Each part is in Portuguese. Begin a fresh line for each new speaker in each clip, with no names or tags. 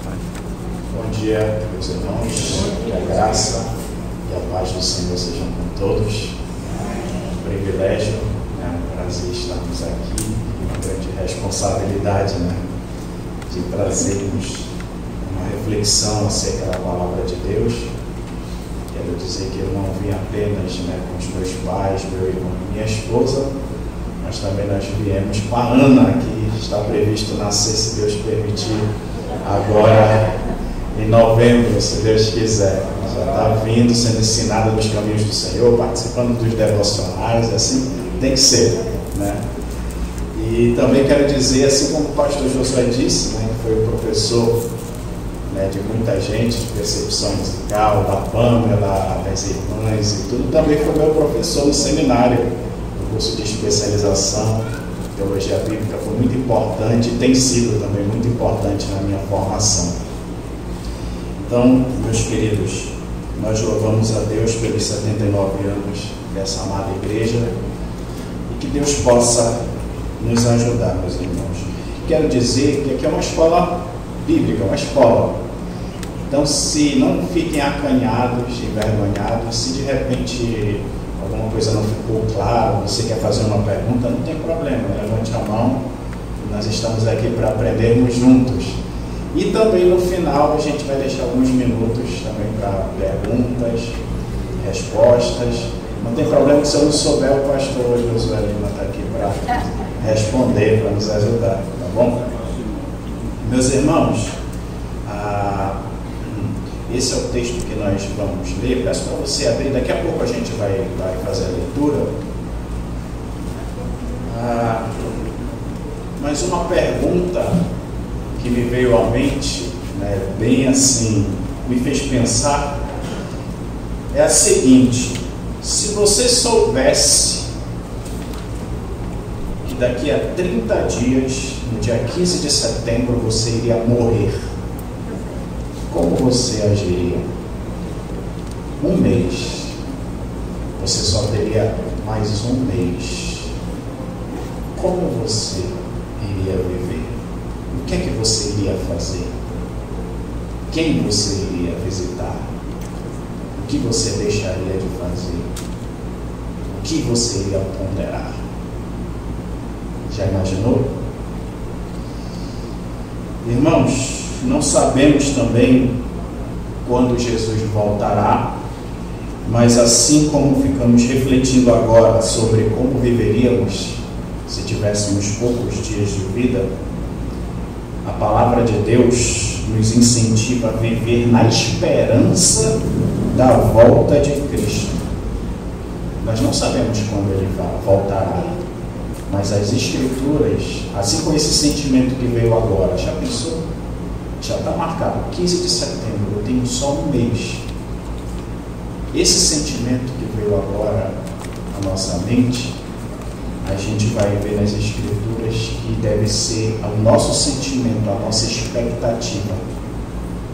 Bom dia, meus irmãos, que a graça e a paz do Senhor sejam com todos. É um privilégio, um prazer estarmos aqui e uma grande responsabilidade, de trazermos uma reflexão acerca da palavra de Deus. Quero dizer que eu não vim apenas com os meus pais, meu irmão e minha esposa, mas também nós viemos com a Ana, que está previsto nascer, se Deus permitir, agora em novembro, se Deus quiser. Já está vindo, sendo ensinada nos caminhos do Senhor, participando dos devocionais, assim tem que ser, E também quero dizer, assim como o pastor Josué disse, que foi o professor de muita gente, de percepção musical, da Pâmela, das irmãs e tudo, também foi meu professor no seminário, no curso de especialização. Teologia Bíblica foi muito importante e tem sido também muito importante na minha formação. Então, meus queridos, nós louvamos a Deus pelos 79 anos dessa amada igreja e que Deus possa nos ajudar, meus irmãos. Quero dizer que aqui é uma escola bíblica, uma escola. Então, se não fiquem acanhados, envergonhados, se de repente alguma coisa não ficou clara, você quer fazer uma pergunta, não tem problema, levante a mão, nós estamos aqui para aprendermos juntos. E também no final a gente vai deixar alguns minutos também para perguntas, respostas. Não tem problema, se eu não souber, o pastor Josué Lima está aqui para responder, para nos ajudar, tá bom? Meus irmãos, esse é o texto que nós vamos ler. Peço para você abrir, daqui a pouco a gente vai fazer a leitura. Mas uma pergunta que me veio à mente, bem assim, me fez pensar, é a seguinte: se você soubesse que daqui a 30 dias, no dia 15 de setembro, você iria morrer, como você agiria? Um mês. Você só teria mais um mês. Como você iria viver? O que é que você iria fazer? Quem você iria visitar? O que você deixaria de fazer? O que você iria ponderar? Já imaginou? Irmãos, não sabemos também quando Jesus voltará, mas assim como ficamos refletindo agora sobre como viveríamos se tivéssemos poucos dias de vida, a palavra de Deus nos incentiva a viver na esperança da volta de Cristo. Nós não sabemos quando Ele voltará, mas as Escrituras, assim como esse sentimento que veio agora, já pensou? Já está marcado, 15 de setembro, eu tenho só um mês. Esse sentimento que veio agora à nossa mente, a gente vai ver nas Escrituras que deve ser o nosso sentimento, a nossa expectativa.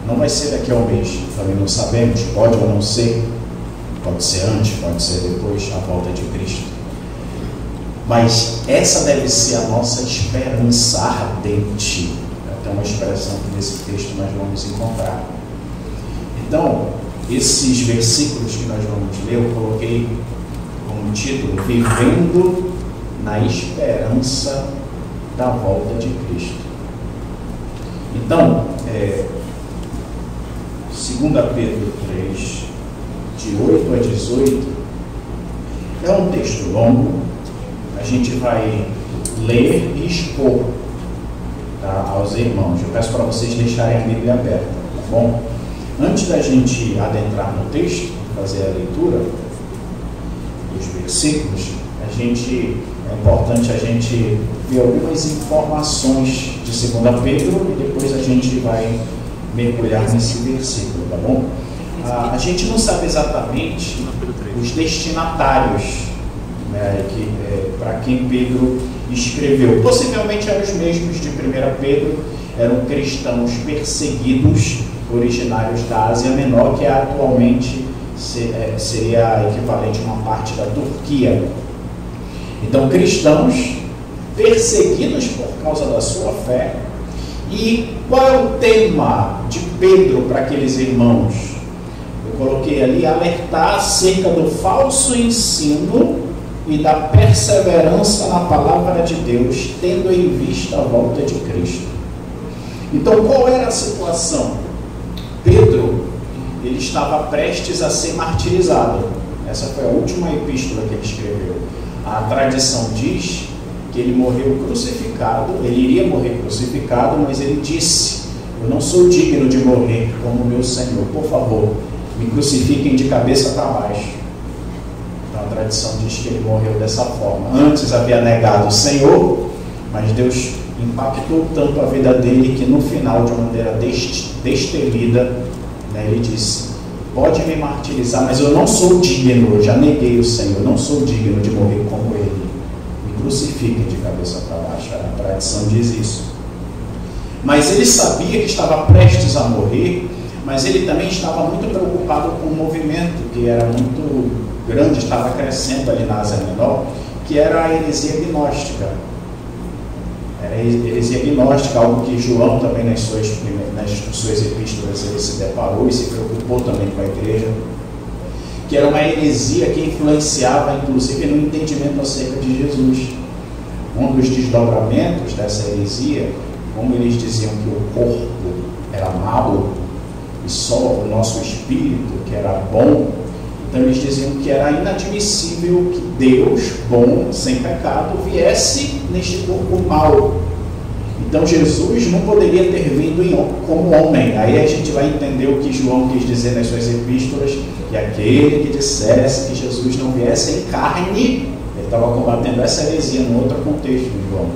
Não vai ser daqui a um mês, também não sabemos, pode ou não ser, pode ser antes, pode ser depois, a volta de Cristo. Mas essa deve ser a nossa esperança ardente. É uma expressão que nesse texto nós vamos encontrar. Então, esses versículos que nós vamos ler, eu coloquei como título: Vivendo na Esperança da Volta de Cristo. Então, 2 Pedro 3, de 8 a 18, é um texto longo. A gente vai ler e expor aos irmãos. Eu peço para vocês deixarem a Bíblia aberta, tá bom? Antes da gente adentrar no texto, fazer a leitura dos versículos, é importante a gente ver algumas informações de 2 Pedro e depois a gente vai mergulhar nesse versículo, tá bom? A gente não sabe exatamente os destinatários para quem Pedro escreveu. Possivelmente eram os mesmos de 1 Pedro, eram cristãos perseguidos, originários da Ásia Menor, que atualmente seria equivalente a uma parte da Turquia. Então, cristãos perseguidos por causa da sua fé E qual é o tema de Pedro para aqueles irmãos? Eu coloquei ali: alertar acerca do falso ensino e da perseverança na palavra de Deus, tendo em vista a volta de Cristo. Então, qual era a situação? Pedro, ele estava prestes a ser martirizado. Essa foi a última epístola que ele escreveu. A tradição diz que ele morreu crucificado, ele iria morrer crucificado, mas ele disse: eu não sou digno de morrer como meu Senhor, por favor, me crucifiquem de cabeça para baixo. Então a tradição diz que ele morreu dessa forma. Antes havia negado o Senhor, mas Deus impactou tanto a vida dele que no final, de uma maneira destemida, ele disse: pode me martirizar, mas eu não sou digno, eu já neguei o Senhor, eu não sou digno de morrer como ele. Me crucifiquem de cabeça para baixo. A tradição diz isso. Mas ele sabia que estava prestes a morrer, mas ele também estava muito preocupado com o movimento que era muito grande, estava crescendo ali na Ásia Menor, que era a heresia gnóstica. Era a heresia gnóstica, algo que João também nas suas epístolas ele se deparou e se preocupou também com a igreja, que era uma heresia que influenciava inclusive no entendimento acerca de Jesus. Um dos desdobramentos dessa heresia, como eles diziam que o corpo era mau e só o nosso espírito que era bom, então eles diziam que era inadmissível que Deus, bom, sem pecado, viesse neste corpo mau. Então Jesus não poderia ter vindo como homem. Aí a gente vai entender o que João quis dizer nas suas epístolas, que aquele que dissesse que Jesus não viesse em carne, ele estava combatendo essa heresia num outro contexto de João.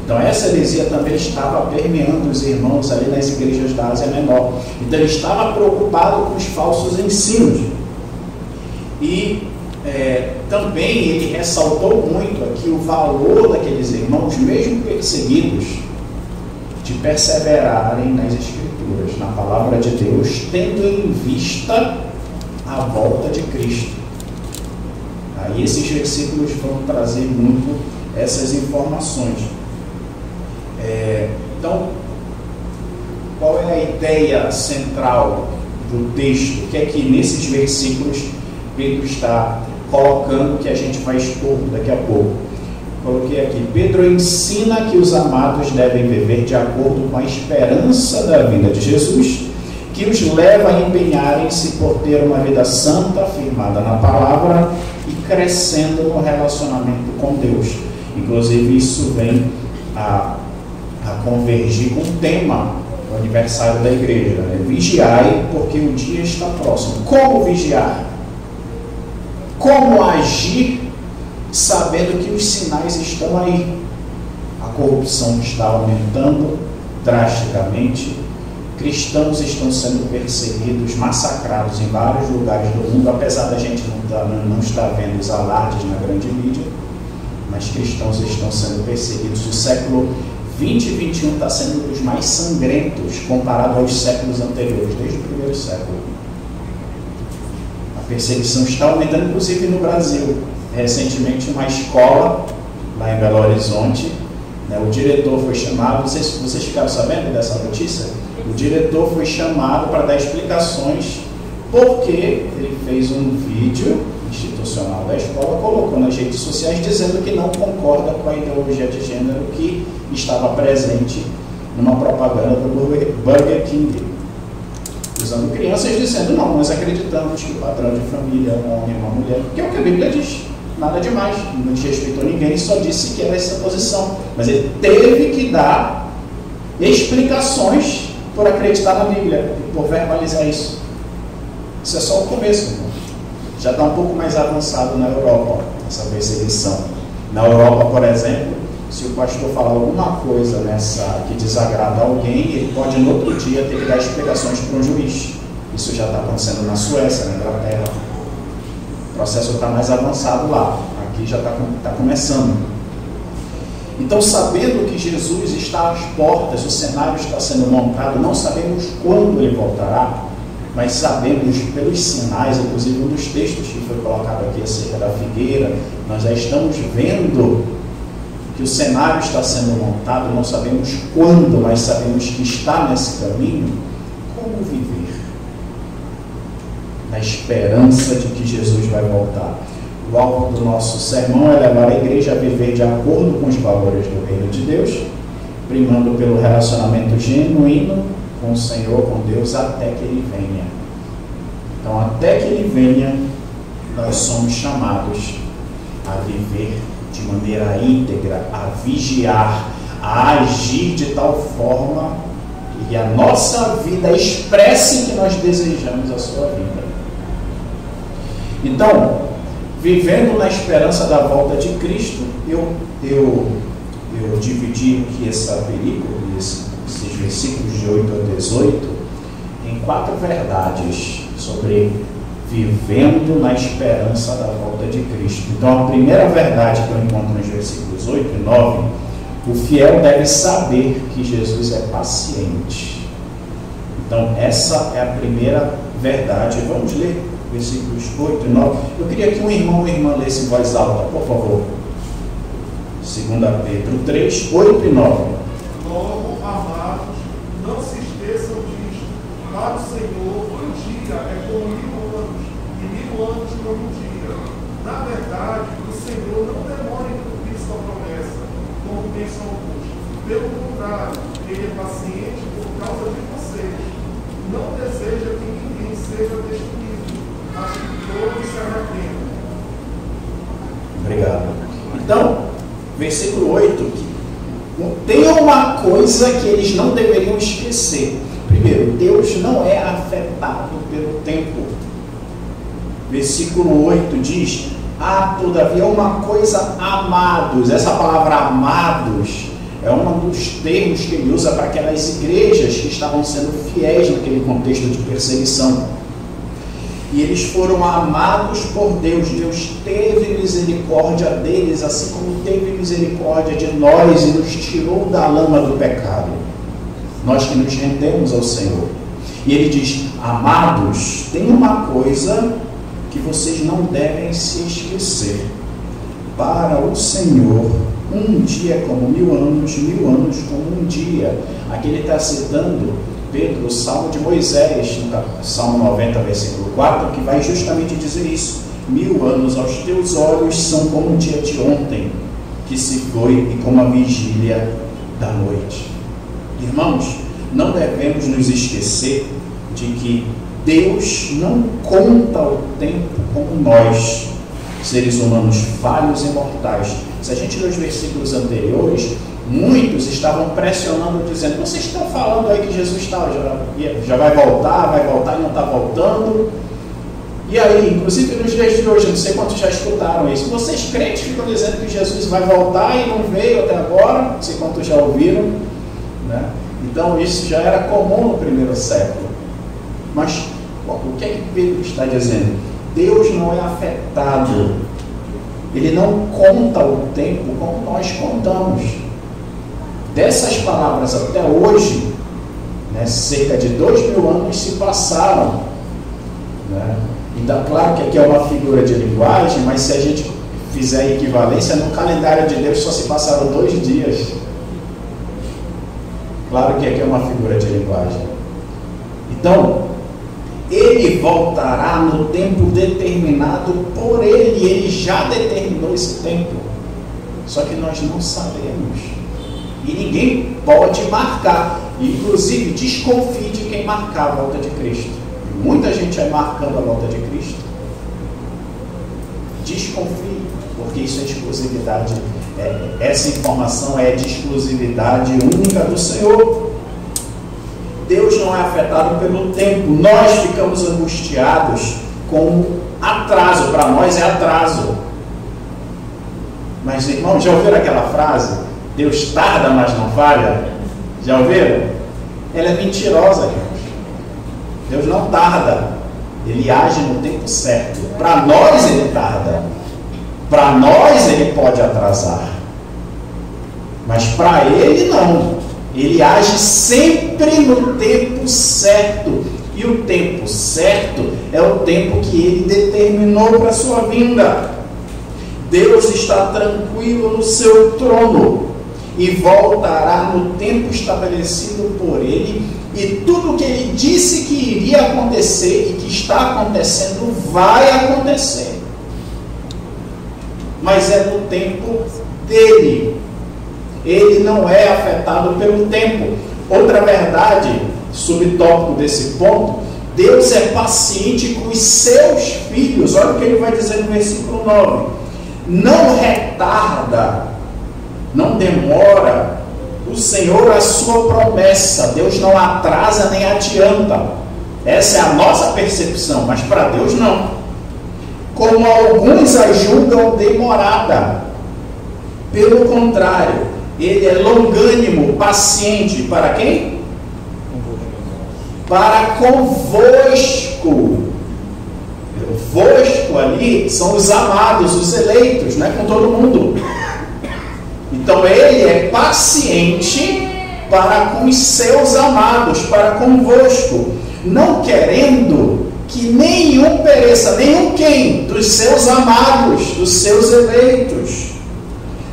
Então essa heresia também estava permeando os irmãos ali nas igrejas da Ásia Menor. Então ele estava preocupado com os falsos ensinos. E também ele ressaltou muito aqui o valor daqueles irmãos, mesmo perseguidos, de perseverarem nas Escrituras, na palavra de Deus, tendo em vista a volta de Cristo. Aí esses versículos vão trazer muito essas informações. Então, qual é a ideia central do texto? Que é que nesses versículos Pedro está colocando, que a gente vai expor daqui a pouco. Coloquei aqui: Pedro ensina que os amados devem viver de acordo com a esperança da vinda de Jesus, que os leva a empenharem-se por ter uma vida santa, firmada na palavra e crescendo no relacionamento com Deus. Inclusive isso vem a convergir com o tema do aniversário da igreja, né? Vigiai, porque o dia está próximo. Como vigiar? Como agir sabendo que os sinais estão aí? A corrupção está aumentando drasticamente, cristãos estão sendo perseguidos, massacrados em vários lugares do mundo, apesar da gente não estar vendo os alardes na grande mídia, mas cristãos estão sendo perseguidos. O século 20 e 21 está sendo um dos mais sangrentos comparado aos séculos anteriores, desde o primeiro século. A perseguição está aumentando, inclusive no Brasil. Recentemente, uma escola lá em Belo Horizonte, o diretor foi chamado, não sei se vocês ficaram sabendo dessa notícia, o diretor foi chamado para dar explicações porque ele fez um vídeo institucional da escola, colocou nas redes sociais dizendo que não concorda com a ideologia de gênero que estava presente numa propaganda do Burger King, usando crianças dizendo: não, nós acreditamos que o padrão de família é um homem e uma mulher, que é o que a Bíblia diz, nada demais, não desrespeitou ninguém, só disse que era essa posição, mas ele teve que dar explicações por acreditar na Bíblia e por verbalizar isso. Isso é só o começo, irmão. Já está um pouco mais avançado na Europa, essa perseguição. Na Europa, por exemplo, se o pastor falar alguma coisa que desagrada alguém, ele pode no outro dia ter que dar explicações para um juiz. Isso já está acontecendo na Suécia, na Inglaterra. O processo está mais avançado lá. Aqui já está começando. Então, sabendo que Jesus está às portas, o cenário está sendo montado, não sabemos quando ele voltará, mas sabemos pelos sinais, inclusive um dos textos que foi colocado aqui acerca da figueira, nós já estamos vendo que o cenário está sendo montado, não sabemos quando, mas sabemos que está nesse caminho. Como viver? Na esperança de que Jesus vai voltar. O alvo do nosso sermão é levar a igreja a viver de acordo com os valores do reino de Deus, primando pelo relacionamento genuíno com o Senhor, com Deus, até que Ele venha. Então, até que Ele venha, nós somos chamados a viver de maneira íntegra, a vigiar, a agir de tal forma que a nossa vida expresse que nós desejamos a sua vida. Então, vivendo na esperança da volta de Cristo, eu dividi aqui essa película, esses versículos de 8 a 18, em 4 verdades sobre vivendo na esperança da volta de Cristo. Então, a primeira verdade que eu encontro nos versículos 8 e 9, o fiel deve saber que Jesus é paciente. Então, essa é a primeira verdade. Vamos ler versículos 8 e 9. Eu queria que um irmão ou uma irmã lesse em voz alta, por favor. 2 Pedro 3, 8 e 9.
Logo, amados, não se esqueçam disto. Para o Senhor, um dia é como 1000 anos, e 1000 anos como um dia. Na verdade, o Senhor não demora em cumprir sua promessa, como pensam alguns. Pelo contrário, Ele é paciente por causa de vocês. Não deseja que ninguém seja destruído, mas que todos se arrependam.
Obrigado. Então, versículo 8, tem uma coisa que eles não deveriam esquecer. Primeiro, Deus não é afetado pelo tempo. Versículo 8 diz: todavia uma coisa, amados. Essa palavra amados é um dos termos que ele usa para aquelas igrejas que estavam sendo fiéis naquele contexto de perseguição. E eles foram amados por Deus. Deus teve misericórdia deles, assim como teve misericórdia de nós e nos tirou da lama do pecado. Nós que nos rendemos ao Senhor. E ele diz: amados, tem uma coisa que vocês não devem se esquecer. Para o Senhor, um dia é como 1000 anos, 1000 anos como um dia. Aqui ele está citando Pedro, o Salmo de Moisés, Salmo 90, versículo 4, que vai justamente dizer isso. 1000 anos aos teus olhos são como o dia de ontem, que se foi, e como a vigília da noite. Irmãos, não devemos nos esquecer de que Deus não conta o tempo como nós, seres humanos falhos e mortais. Se a gente ler os versículos anteriores, muitos estavam pressionando, dizendo: vocês estão falando aí que Jesus já vai voltar e não está voltando. E aí, inclusive nos dias de hoje, não sei quantos já escutaram isso, vocês crentes ficam dizendo que Jesus vai voltar e não veio até agora, não sei quantos já ouviram, né? Então isso já era comum no primeiro século. Mas o que é que Pedro está dizendo? Deus não é afetado, Ele não conta o tempo como nós contamos. Dessas palavras até hoje, né, cerca de 2000 anos se passaram, né? Então, claro que aqui é uma figura de linguagem, mas se a gente fizer equivalência, no calendário de Deus só se passaram 2 dias. Claro que aqui é uma figura de linguagem. Então, Ele voltará no tempo determinado por Ele. Ele já determinou esse tempo. Só que nós não sabemos. E ninguém pode marcar. Inclusive, desconfie de quem marcar a volta de Cristo. E muita gente vai marcando a volta de Cristo. Desconfie, porque isso é exclusividade. Essa informação é de exclusividade única do Senhor. Deus não é afetado pelo tempo. Nós ficamos angustiados com atraso. Para nós é atraso. Mas, irmão, já ouviram aquela frase? Deus tarda, mas não falha? Já ouviram? Ela é mentirosa, irmãos. Deus não tarda. Ele age no tempo certo. Para nós ele tarda. Para nós ele pode atrasar. Mas para ele não. Ele age sempre no tempo certo. E o tempo certo é o tempo que ele determinou para a sua vinda. Deus está tranquilo no seu trono e voltará no tempo estabelecido por Ele, e tudo o que Ele disse que iria acontecer e que está acontecendo vai acontecer. Mas é no tempo dele. Ele não é afetado pelo tempo. Outra verdade, subtópico desse ponto: Deus é paciente com os seus filhos. Olha o que ele vai dizer no versículo 9: não retarda, não demora o Senhor a sua promessa. Deus não atrasa nem adianta. Essa é a nossa percepção, mas para Deus não. Como alguns a julgam demorada, pelo contrário, Ele é longânimo, paciente. Para quem? Para convosco. Vosco ali são os amados, os eleitos, não é com todo mundo. Então Ele é paciente para com os seus amados, para convosco, não querendo que nenhum pereça. Nenhum quem? Dos seus amados, dos seus eleitos.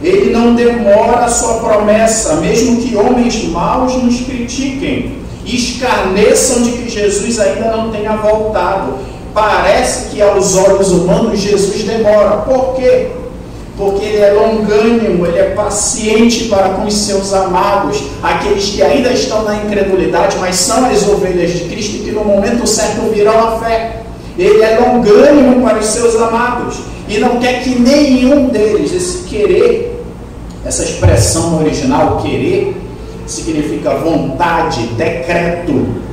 Ele não demora a sua promessa, mesmo que homens maus nos critiquem e escarneçam de que Jesus ainda não tenha voltado. Parece que aos olhos humanos Jesus demora. Por quê? Porque Ele é longânimo, Ele é paciente para com os seus amados, aqueles que ainda estão na incredulidade, mas são as ovelhas de Cristo, que no momento certo virão à fé. Ele é longânimo para os seus amados e não quer que nenhum deles, esse querer, essa expressão no original, querer, significa vontade, decreto.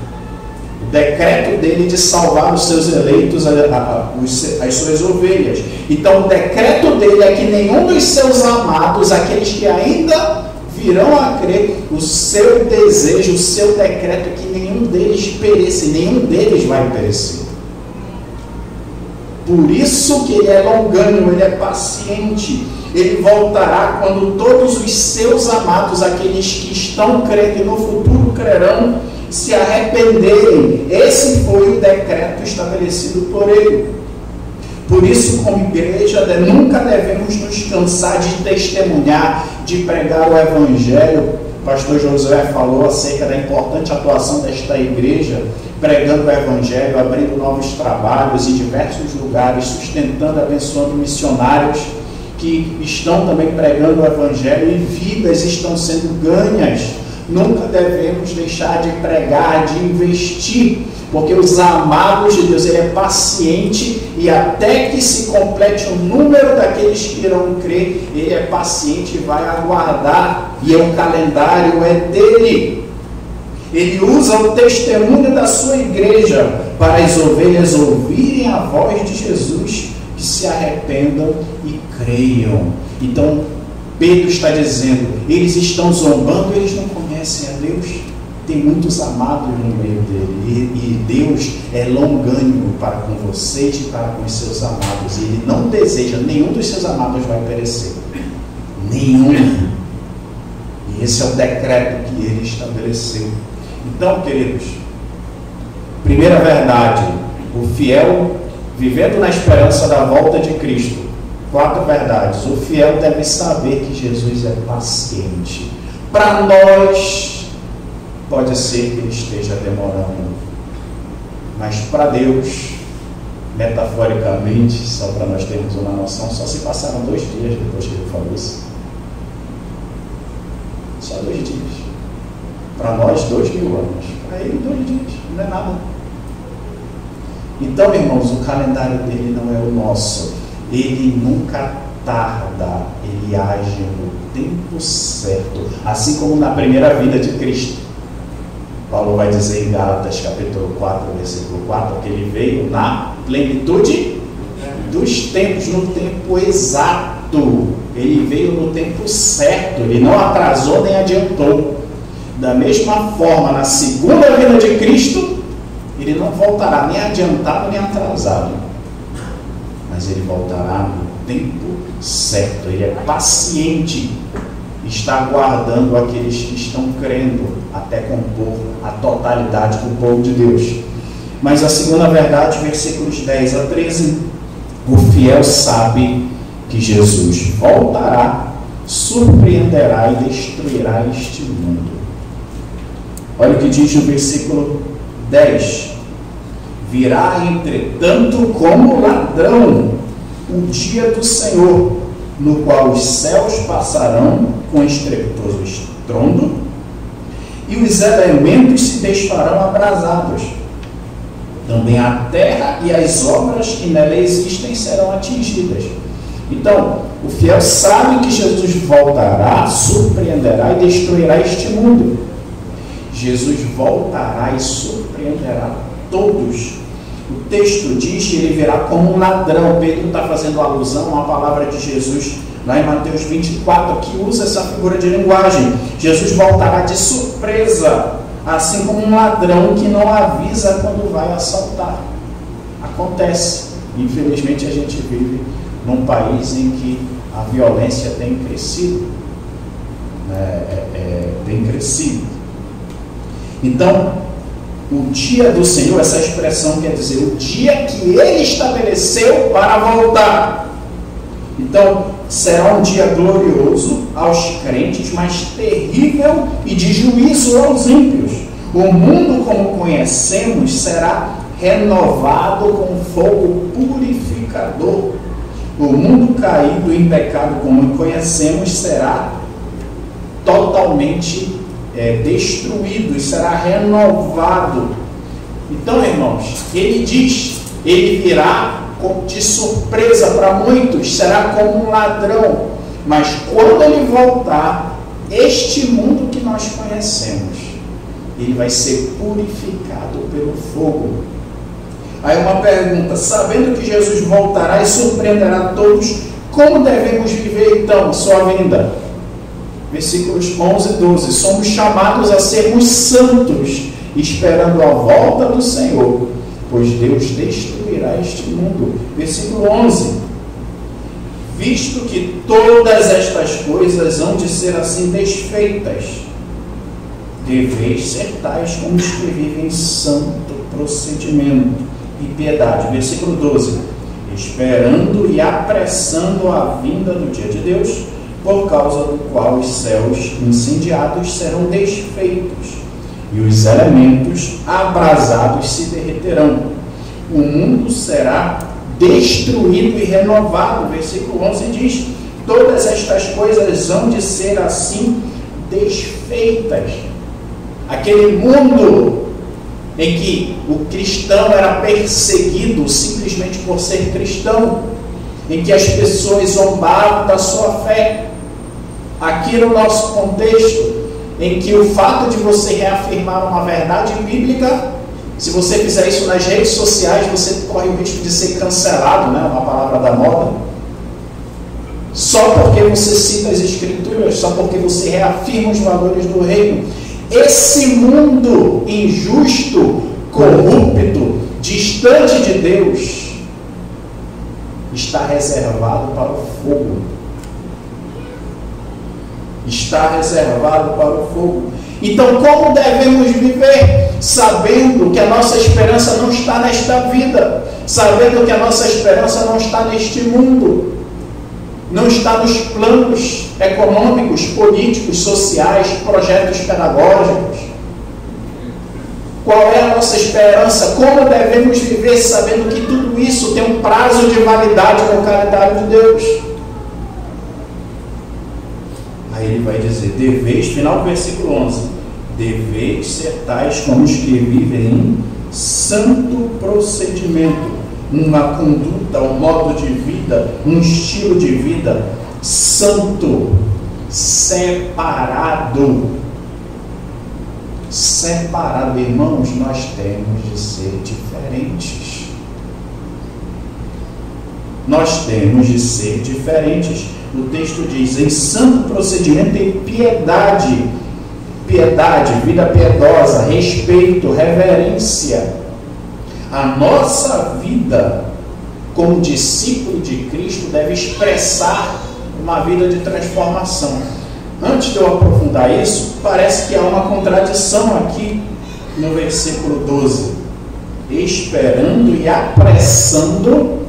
O decreto dele de salvar os seus eleitos, as suas ovelhas. Então o decreto dele é que nenhum dos seus amados, aqueles que ainda virão a crer, o seu desejo, o seu decreto é que nenhum deles pereça, e nenhum deles vai perecer. Por isso que Ele é longânimo, Ele é paciente. Ele voltará quando todos os seus amados, aqueles que estão crendo e no futuro crerão, se arrependerem. Esse foi o decreto estabelecido por Ele. Por isso, como igreja, nunca devemos nos cansar de testemunhar, de pregar o Evangelho. O pastor Josué falou acerca da importante atuação desta igreja, pregando o Evangelho, abrindo novos trabalhos em diversos lugares, sustentando, abençoando missionários que estão também pregando o Evangelho, e vidas estão sendo ganhas. Nunca devemos deixar de pregar, de investir, porque os amados de Deus, Ele é paciente, e até que se complete o número daqueles que irão crer, Ele é paciente e vai aguardar, e o calendário é dele. Ele usa o testemunho da sua igreja para as ovelhas ouvirem a voz de Jesus, que se arrependam e creiam. Então Pedro está dizendo, eles estão zombando, eles não conhecem a Deus. Tem muitos amados no meio dele, e Deus é longânimo para com vocês e para com os seus amados. Ele não deseja, nenhum dos seus amados vai perecer, nenhum. E esse é o decreto que Ele estabeleceu. Então, queridos, primeira verdade, o fiel vivendo na esperança da volta de Cristo. 4 verdades. O fiel deve saber que Jesus é paciente. Para nós, pode ser que Ele esteja demorando, mas para Deus, metaforicamente, só para nós termos uma noção, só se passaram 2 dias depois que Ele falou isso. Só 2 dias. Para nós, 2.000 anos. Para Ele, 2 dias. Não é nada. Então, irmãos, o calendário dele não é o nosso. Ele nunca tarda. Ele age no tempo certo. Assim como na primeira vinda de Cristo. Paulo vai dizer em Gálatas, capítulo 4, versículo 4, que Ele veio na plenitude dos tempos, no tempo exato. Ele veio no tempo certo. Ele não atrasou nem adiantou. Da mesma forma, na segunda vinda de Cristo, Ele não voltará nem adiantado nem atrasado, mas Ele voltará no tempo certo. Ele é paciente, está aguardando aqueles que estão crendo até compor a totalidade do povo de Deus. Mas a segunda verdade, versículos 10 a 13, o fiel sabe que Jesus voltará, surpreenderá e destruirá este mundo. Olha o que diz no versículo 10. Virá, entretanto, como ladrão o dia do Senhor, no qual os céus passarão com estrepitoso estrondo e os elementos se desfarão abrasados. Também a terra e as obras que nela existem serão atingidas. Então, o fiel sabe que Jesus voltará, surpreenderá e destruirá este mundo. Jesus voltará e surpreenderá todos. O texto diz que ele virá como um ladrão. Pedro está fazendo alusão a uma palavra de Jesus lá em Mateus 24, que usa essa figura de linguagem. Jesus voltará de surpresa, assim como um ladrão que não avisa quando vai assaltar. Acontece. Infelizmente a gente vive num país em que a violência tem crescido. Tem crescido. Então, o dia do Senhor, essa expressão quer dizer o dia que Ele estabeleceu para voltar. Então, será um dia glorioso aos crentes, mas terrível e de juízo aos ímpios. O mundo como conhecemos será renovado com fogo purificador. O mundo caído em pecado como conhecemos será totalmente destruído e será renovado. Então, irmãos, ele diz, ele virá de surpresa para muitos, será como um ladrão, mas quando ele voltar, este mundo que nós conhecemos, ele vai ser purificado pelo fogo. Aí uma pergunta: sabendo que Jesus voltará e surpreenderá todos, como devemos viver então sua vinda? Versículos 11 e 12. Somos chamados a sermos santos, esperando a volta do Senhor, pois Deus destruirá este mundo. Versículo 11. Visto que todas estas coisas hão de ser assim desfeitas, deveis ser tais como os que vivem santo procedimento e piedade. Versículo 12. Esperando e apressando a vinda do dia de Deus, por causa do qual os céus incendiados serão desfeitos e os elementos abrasados se derreterão. O mundo será destruído e renovado. Versículo 11 diz: todas estas coisas hão de ser assim desfeitas. Aquele mundo em que o cristão era perseguido simplesmente por ser cristão, em que as pessoas zombavam da sua fé. Aqui no nosso contexto, em que o fato de você reafirmar uma verdade bíblica, se você fizer isso nas redes sociais, você corre o risco de ser cancelado, né? Uma palavra da moda. Só porque você cita as Escrituras, só porque você reafirma os valores do reino. Esse mundo injusto, corrupto, distante de Deus, está reservado para o fogo. Está reservado para o fogo. Então, como devemos viver? Sabendo que a nossa esperança não está nesta vida, sabendo que a nossa esperança não está neste mundo, não está nos planos econômicos, políticos, sociais, projetos pedagógicos. Qual é a nossa esperança? Como devemos viver sabendo que tudo isso tem um prazo de validade no calendário de Deus? Aí ele vai dizer: deveis, final do versículo 11, deveis ser tais como os que vivem em santo procedimento, uma conduta, um modo de vida, um estilo de vida santo, separado. Separado, irmãos, nós temos de ser diferentes. Nós temos de ser diferentes. O texto diz: em santo procedimento e piedade. Piedade, vida piedosa, respeito, reverência. A nossa vida como discípulo de Cristo deve expressar uma vida de transformação. Antes de eu aprofundar isso, parece que há uma contradição aqui no versículo 12. Esperando e apressando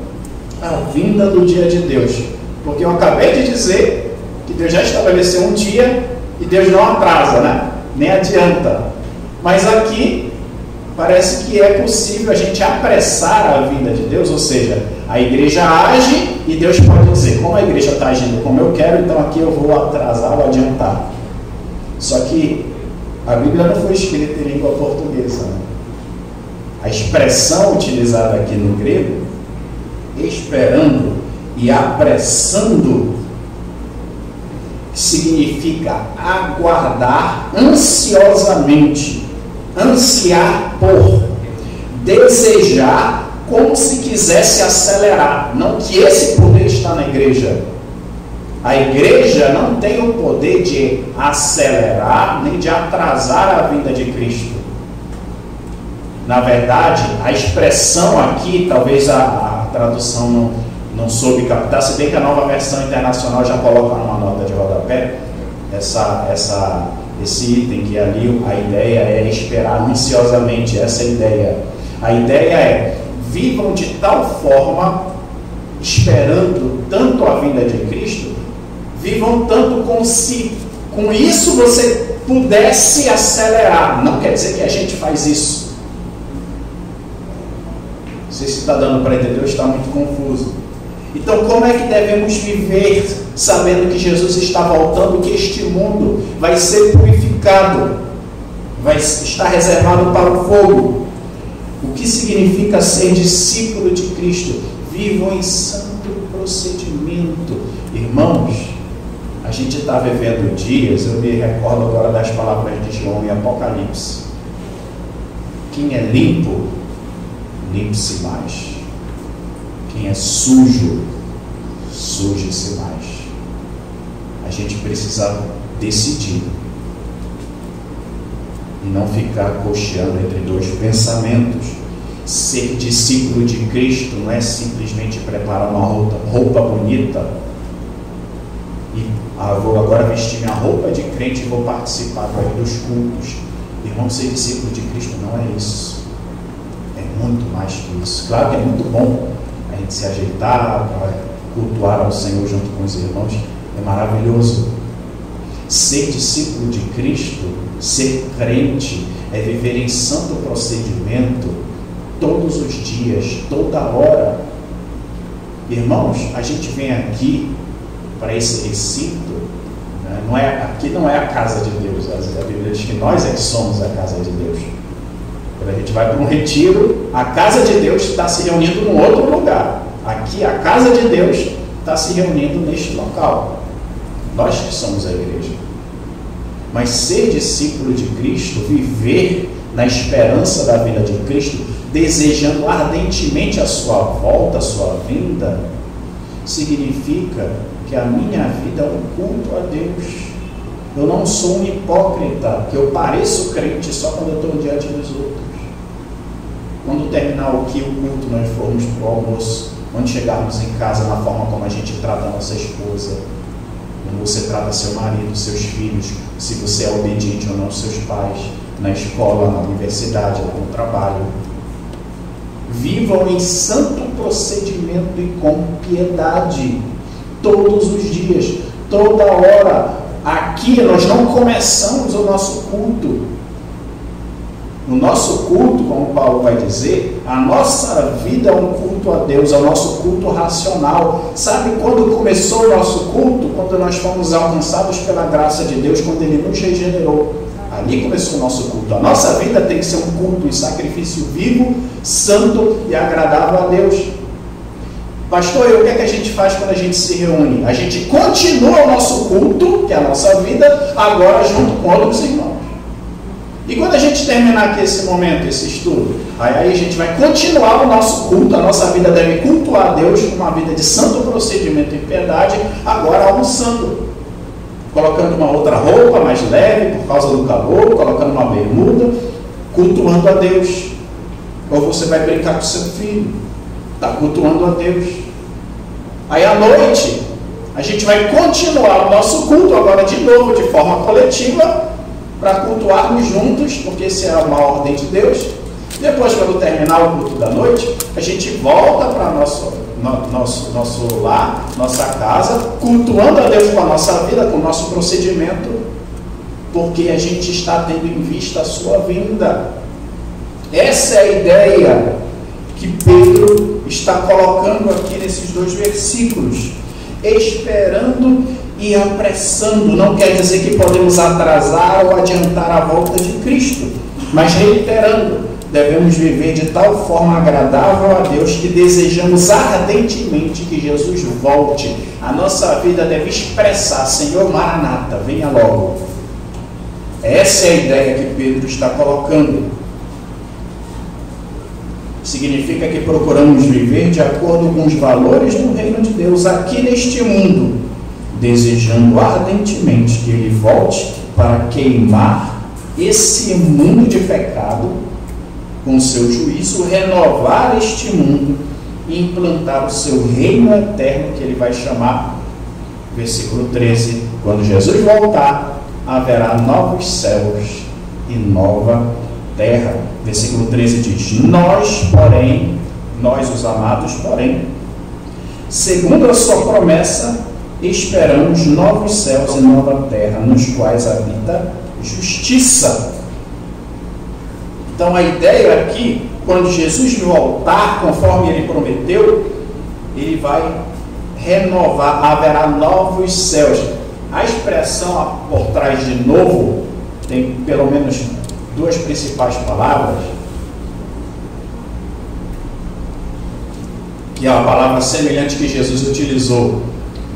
a vinda do dia de Deus. Porque eu acabei de dizer que Deus já estabeleceu um dia e Deus não atrasa, né? Nem adianta. Mas aqui parece que é possível a gente apressar a vinda de Deus, ou seja, a igreja age e Deus pode dizer, como a igreja está agindo como eu quero, então aqui eu vou atrasar ou adiantar. Só que a Bíblia não foi escrita em língua portuguesa, né? A expressão utilizada aqui no grego, esperando e apressando, significa aguardar ansiosamente, ansiar por, desejar como se quisesse acelerar. Não que esse poder está na igreja. A igreja não tem o poder de acelerar nem de atrasar a vinda de Cristo. Na verdade, a expressão aqui, talvez a tradução não soube captar, se bem que a Nova Versão Internacional já coloca numa nota de rodapé esse item que ali a ideia é esperar ansiosamente, essa é a ideia. A ideia é, vivam de tal forma, esperando tanto a vinda de Cristo, vivam tanto como se com isso você pudesse acelerar. Não quer dizer que a gente faz isso. Não sei se está dando para entender ou está muito confuso. Então, como é que devemos viver sabendo que Jesus está voltando, que este mundo vai ser purificado, vai estar reservado para o fogo? O que significa ser discípulo de Cristo? Vivam em santo procedimento. Irmãos, a gente está vivendo dias, eu me recordo agora das palavras de João em Apocalipse. Quem é limpo, limpe-se mais. Quem é sujo, suje-se mais. A gente precisa decidir e não ficar cocheando entre dois pensamentos. Ser discípulo de Cristo não é simplesmente preparar uma roupa bonita e vou agora vestir minha roupa de crente e vou participar dos cultos. Irmão, ser discípulo de Cristo não é isso. É muito mais que isso. Claro que é muito bom a gente se ajeitar para cultuar ao Senhor junto com os irmãos, é maravilhoso. Ser discípulo de Cristo, ser crente, é viver em santo procedimento todos os dias, toda hora. Irmãos, a gente vem aqui para esse recinto, né? Aqui não é a casa de Deus. A Bíblia diz que nós é que somos a casa de Deus. Quando a gente vai para um retiro, a casa de Deus está se reunindo num outro lugar. Aqui a casa de Deus está se reunindo neste local. Nós que somos a igreja. Mas ser discípulo de Cristo, viver na esperança da vinda de Cristo, desejando ardentemente a sua volta, a sua vinda, significa que a minha vida é um culto a Deus. Eu não sou um hipócrita, que eu pareço crente só quando eu estou diante dos outros. Quando terminar o culto, nós formos para o almoço, quando chegarmos em casa, na forma como a gente trata a nossa esposa, como você trata seu marido, seus filhos, se você é obediente ou não aos seus pais, na escola, na universidade, no trabalho. Vivam em santo procedimento e com piedade, todos os dias, toda hora. Aqui nós não começamos o nosso culto. O nosso culto, como Paulo vai dizer, a nossa vida é um culto a Deus, é o nosso culto racional. Sabe quando começou o nosso culto? Quando nós fomos alcançados pela graça de Deus, quando Ele nos regenerou. Ali começou o nosso culto. A nossa vida tem que ser um culto em sacrifício vivo, santo e agradável a Deus. Pastor, e o que é que a gente faz quando a gente se reúne? A gente continua o nosso culto, que é a nossa vida, agora junto com outros irmãos. E quando a gente terminar aqui esse momento, esse estudo, aí a gente vai continuar o nosso culto, a nossa vida deve cultuar a Deus com uma vida de santo procedimento e piedade, agora almoçando, colocando uma outra roupa mais leve por causa do calor, colocando uma bermuda, cultuando a Deus. Ou você vai brincar com seu filho, está cultuando a Deus. Aí à noite, a gente vai continuar o nosso culto agora de novo, de forma coletiva, para cultuarmos juntos, porque essa é uma ordem de Deus. Depois, quando terminar o culto da noite, a gente volta para nosso lar, nossa casa, cultuando a Deus com a nossa vida, com o nosso procedimento, porque a gente está tendo em vista a sua vinda. Essa é a ideia que Pedro está colocando aqui nesses 2 versículos. Esperando e apressando. Não quer dizer que podemos atrasar ou adiantar a volta de Cristo, mas reiterando, devemos viver de tal forma agradável a Deus que desejamos ardentemente que Jesus volte. A nossa vida deve expressar: Senhor Maranata, venha logo. Essa é a ideia que Pedro está colocando. Significa que procuramos viver de acordo com os valores do reino de Deus aqui neste mundo, desejando ardentemente que Ele volte para queimar esse mundo de pecado com seu juízo, renovar este mundo e implantar o seu reino eterno, que Ele vai chamar, versículo 13, quando Jesus voltar, haverá novos céus e nova terra. Versículo 13 diz: nós, porém, nós os amados, porém, segundo a sua promessa, esperamos novos céus e nova terra, nos quais habita justiça. Então a ideia aqui, quando Jesus voltar, conforme Ele prometeu, Ele vai renovar, haverá novos céus. A expressão por trás de novo tem pelo menos 2 principais palavras, que é uma palavra semelhante que Jesus utilizou: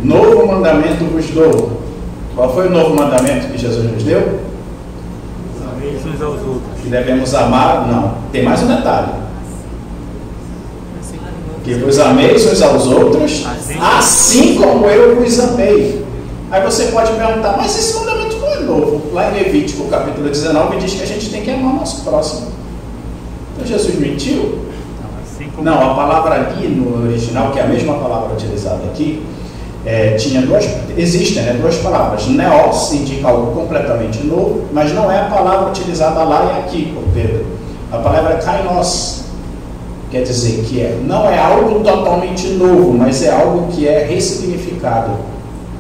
novo mandamento vos dou. Qual foi o novo mandamento que Jesus nos deu?
Amém uns aos outros.
Que devemos amar. Não, tem mais um detalhe: que vos ameis uns aos outros, assim como eu vos amei. Aí você pode perguntar: mas esse mandamento não é novo? Lá em Levítico, capítulo 19, diz que a gente tem que amar o nosso próximo. Então Jesus mentiu? Não, a palavra ali no original, que é a mesma palavra utilizada aqui, existem duas palavras. Neos indica algo completamente novo, mas não é a palavra utilizada lá e aqui por Pedro. A palavra é kainos, quer dizer que não é algo totalmente novo, mas é algo que é ressignificado,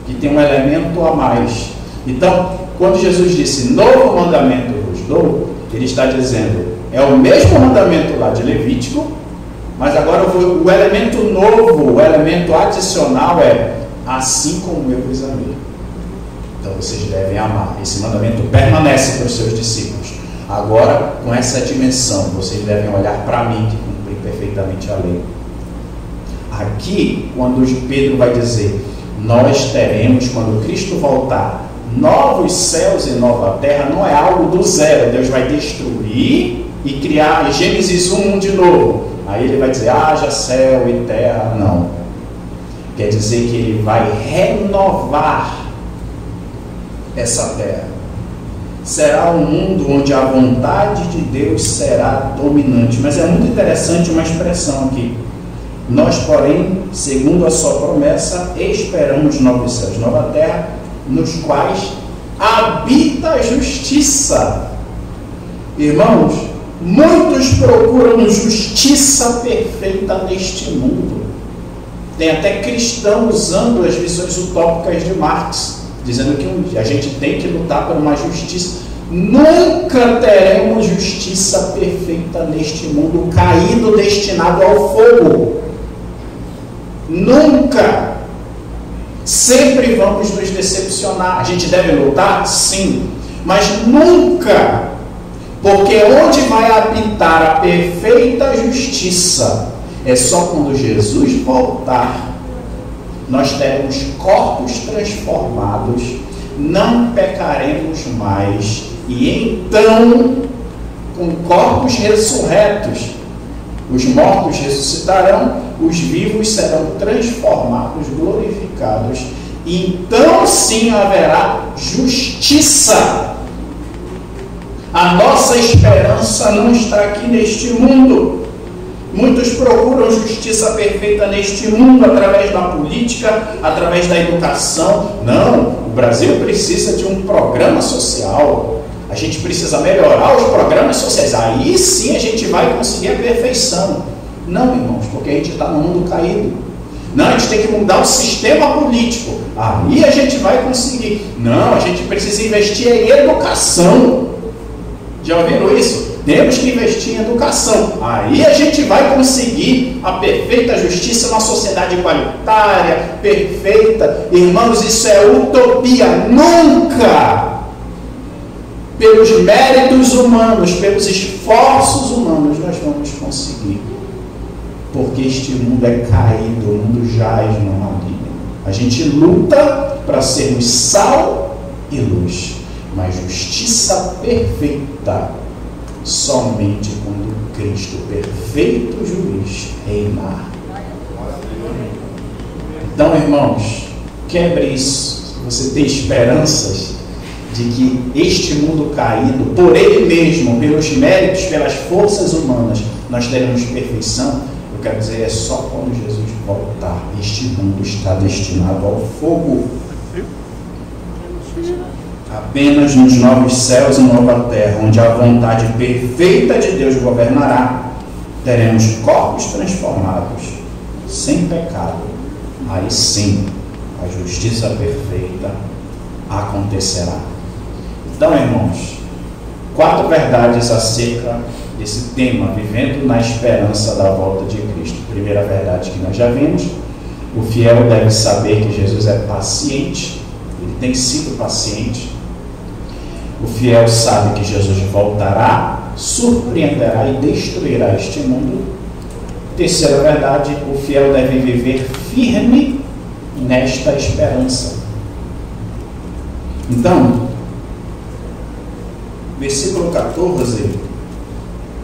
que tem um elemento a mais. Então, quando Jesus disse novo mandamento vos dou, Ele está dizendo, é o mesmo mandamento lá de Levítico, mas agora o elemento novo, o elemento adicional é assim como eu vos amei. Então vocês devem amar. Esse mandamento permanece para os seus discípulos. Agora, com essa dimensão, vocês devem olhar para mim, que cumpri perfeitamente a lei. Aqui, quando Pedro vai dizer, nós teremos, quando Cristo voltar, novos céus e nova terra, não é algo do zero. Deus vai destruir e criar Gênesis 1 de novo. Aí ele vai dizer, haja céu e terra. Não. Quer dizer que ele vai renovar essa terra. Será um mundo onde a vontade de Deus será dominante. Mas é muito interessante uma expressão aqui. Nós, porém, segundo a sua promessa, esperamos novos céus e nova terra, nos quais habita a justiça. Irmãos, muitos procuram justiça perfeita neste mundo. Tem até cristão usando as visões utópicas de Marx, dizendo que a gente tem que lutar por uma justiça. Nunca teremos justiça perfeita neste mundo caído, destinado ao fogo. Nunca. Sempre vamos nos decepcionar. A gente deve lutar? Sim. Mas nunca. Porque onde vai habitar a perfeita justiça é só quando Jesus voltar. Nós teremos corpos transformados, não pecaremos mais, e então, com corpos ressurretos, os mortos ressuscitarão, os vivos serão transformados, glorificados, e então sim haverá justiça. A nossa esperança não está aqui neste mundo. Muitos procuram justiça perfeita neste mundo através da política, através da educação. Não, o Brasil precisa de um programa social. A gente precisa melhorar os programas sociais. Aí sim a gente vai conseguir a perfeição. Não, irmãos, porque a gente está no mundo caído. Não, a gente tem que mudar o sistema político. Aí a gente vai conseguir. Não, a gente precisa investir em educação. Já ouviram isso? Temos que investir em educação. Aí a gente vai conseguir a perfeita justiça, uma sociedade igualitária, perfeita. Irmãos, isso é utopia. Nunca, pelos méritos humanos, pelos esforços humanos, nós vamos conseguir. Porque este mundo é caído, o mundo jaz no maligno. A gente luta para sermos sal e luz, mas justiça perfeita somente quando Cristo, perfeito juiz, reinar. Então, irmãos, quebre isso. Você tem esperanças de que este mundo caído, por ele mesmo, pelos méritos, pelas forças humanas, nós teremos perfeição? Eu quero dizer, é só quando Jesus voltar. Este mundo está destinado ao fogo. Apenas nos novos céus e nova terra, onde a vontade perfeita de Deus governará, teremos corpos transformados, sem pecado. Aí sim, a justiça perfeita acontecerá. Então, irmãos, 4 verdades acerca desse tema, vivendo na esperança da volta de Cristo. Primeira verdade que nós já vimos: o fiel deve saber que Jesus é paciente, ele tem sido paciente. O fiel sabe que Jesus voltará, surpreenderá e destruirá este mundo. Terceira verdade: o fiel deve viver firme nesta esperança. Então, versículo 14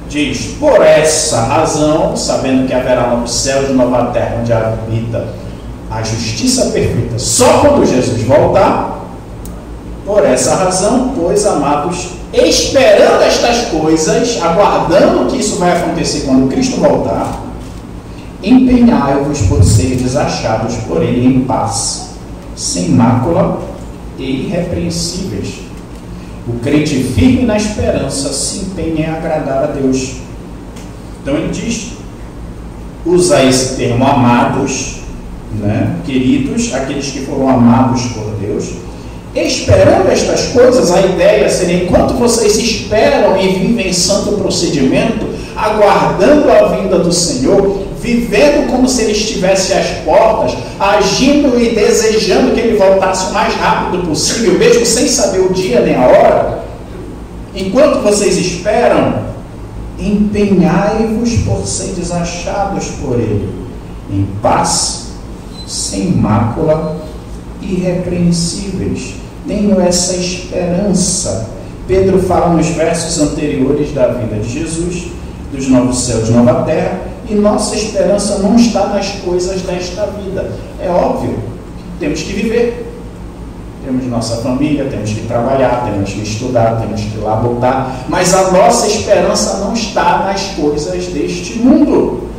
diz: por essa razão, sabendo que haverá novos céus e nova terra, onde habita a justiça perfeita, só quando Jesus voltar. Por essa razão, pois, amados, esperando estas coisas, aguardando que isso vai acontecer quando Cristo voltar, empenhai-vos por seres achados por Ele em paz, sem mácula e irrepreensíveis. O crente firme na esperança se empenha em agradar a Deus. Então ele diz, usa esse termo amados, né? Queridos, aqueles que foram amados por Deus. Esperando estas coisas, a ideia seria, enquanto vocês esperam e vivem em santo procedimento, aguardando a vinda do Senhor, vivendo como se Ele estivesse às portas, agindo e desejando que Ele voltasse o mais rápido possível, mesmo sem saber o dia nem a hora, enquanto vocês esperam, empenhai-vos por seres achados por Ele, em paz, sem mácula, irrepreensíveis. Tenho essa esperança. Pedro fala nos versos anteriores da vida de Jesus, dos novos céus e nova terra, e nossa esperança não está nas coisas desta vida. É óbvio, temos que viver. Temos nossa família, temos que trabalhar, temos que estudar, temos que labutar, mas a nossa esperança não está nas coisas deste mundo.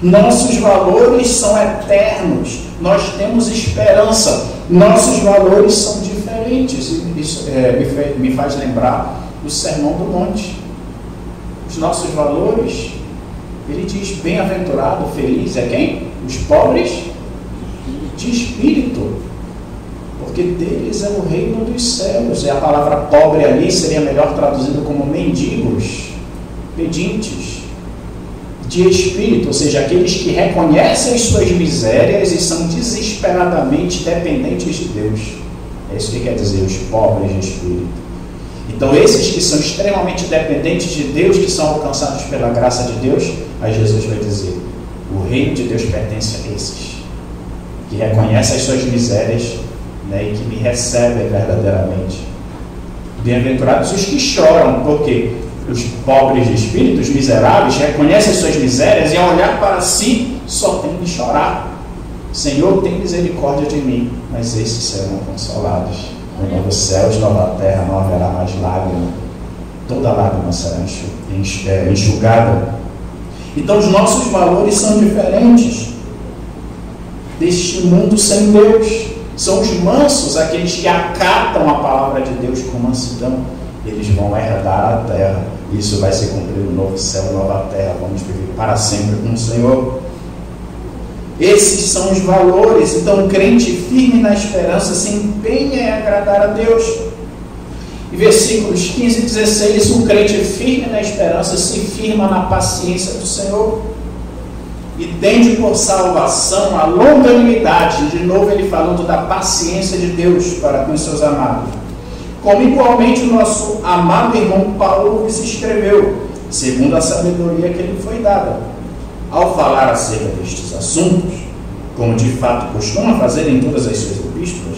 Nossos valores são eternos, nós temos esperança, nossos valores são diferentes. Isso me faz lembrar do Sermão do Monte. Os nossos valores, ele diz, bem-aventurado, feliz é quem? Os pobres de espírito, porque deles é o reino dos céus. E a palavra pobre ali seria melhor traduzido como mendigos, pedintes de espírito, ou seja, aqueles que reconhecem as suas misérias e são desesperadamente dependentes de Deus. É isso que quer dizer, os pobres de espírito. Então, esses que são extremamente dependentes de Deus, que são alcançados pela graça de Deus, aí Jesus vai dizer, o reino de Deus pertence a esses, que reconhecem as suas misérias, né, e que me recebem verdadeiramente. Bem-aventurados os que choram, porque os pobres de espírito, os miseráveis, reconhecem as suas misérias e ao olhar para si, só tem de chorar. Senhor, tem misericórdia de mim, mas esses serão consolados. No novo céus, nova terra, não haverá mais lágrima. Toda lágrima será enxugada. Então, os nossos valores são diferentes deste mundo sem Deus. São os mansos, aqueles que acatam a palavra de Deus com mansidão. Eles vão herdar a terra. Isso vai se cumprir no novo céu, nova terra. Vamos viver para sempre com o Senhor. Esses são os valores. Então, o crente firme na esperança se empenha em agradar a Deus. E versículos 15 e 16, um crente firme na esperança se firma na paciência do Senhor e tende por salvação a longanimidade. De novo ele falando da paciência de Deus para com os seus amados. Como igualmente o nosso amado irmão Paulo nos escreveu, segundo a sabedoria que lhe foi dada, ao falar acerca destes assuntos, como de fato costuma fazer em todas as suas epístolas,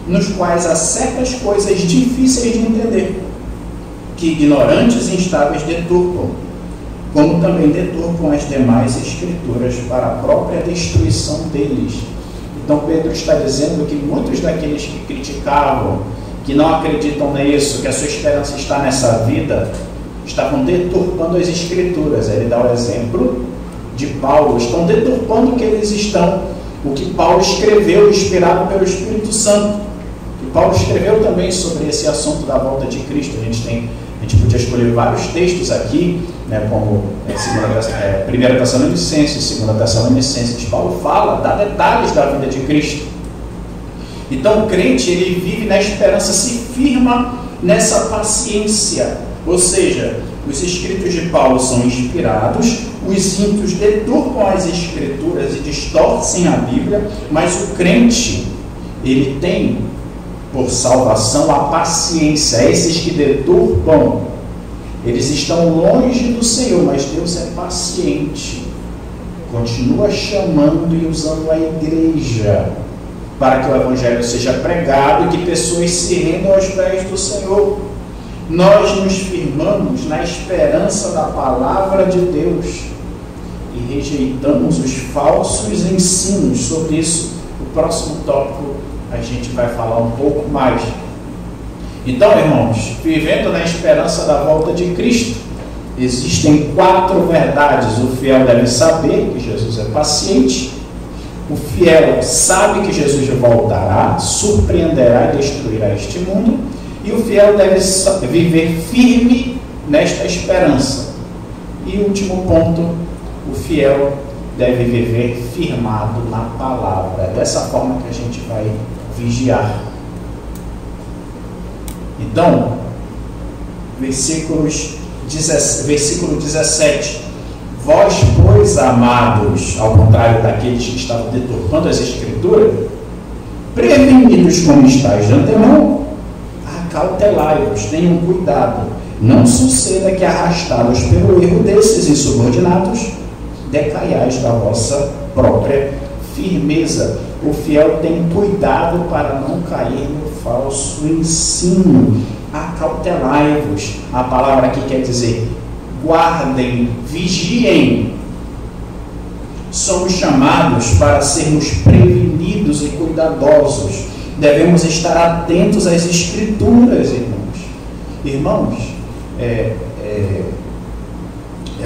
nos quais há certas coisas difíceis de entender, que ignorantes e instáveis deturpam, como também deturpam as demais escrituras para a própria destruição deles. Então Pedro está dizendo que muitos daqueles que criticavam, que não acreditam nisso, que a sua esperança está nessa vida, estavam deturpando as escrituras. Ele dá o exemplo de Paulo, estão deturpando o que Paulo escreveu, inspirado pelo Espírito Santo. E Paulo escreveu também sobre esse assunto da volta de Cristo. A gente podia escolher vários textos aqui, né, como 1 Tessalonicenses, 2 Tessalonicenses. Paulo fala, dá detalhes da vida de Cristo. Então o crente, ele vive na esperança, se firma nessa paciência. Ou seja, os escritos de Paulo são inspirados, os ímpios deturpam as escrituras e distorcem a Bíblia, mas o crente, ele tem por salvação a paciência. Esses que deturpam, eles estão longe do Senhor, mas Deus é paciente, continua chamando e usando a igreja para que o Evangelho seja pregado e que pessoas se rendam aos pés do Senhor. Nós nos firmamos na esperança da palavra de Deus e rejeitamos os falsos ensinos. Sobre isso, o próximo tópico a gente vai falar um pouco mais. Então, irmãos, vivendo na esperança da volta de Cristo, existem 4 verdades. O fiel deve saber que Jesus é paciente. O fiel sabe que Jesus voltará, surpreenderá e destruirá este mundo. E o fiel deve viver firme nesta esperança. E o último ponto, o fiel deve viver firmado na palavra. É dessa forma que a gente vai vigiar. Então, versículo 17. Vós, pois, amados, ao contrário daqueles que estavam deturpando as Escrituras, prevenidos como estáis de antemão, acautelai-vos, tenham cuidado, não suceda que, arrastados pelo erro desses insubordinados, decaiais da vossa própria firmeza. O fiel tem cuidado para não cair no falso ensino. Acautelai-vos. A palavra aqui quer dizer guardem, vigiem. Somos chamados para sermos prevenidos e cuidadosos. Devemos estar atentos às Escrituras, irmãos. Irmãos, é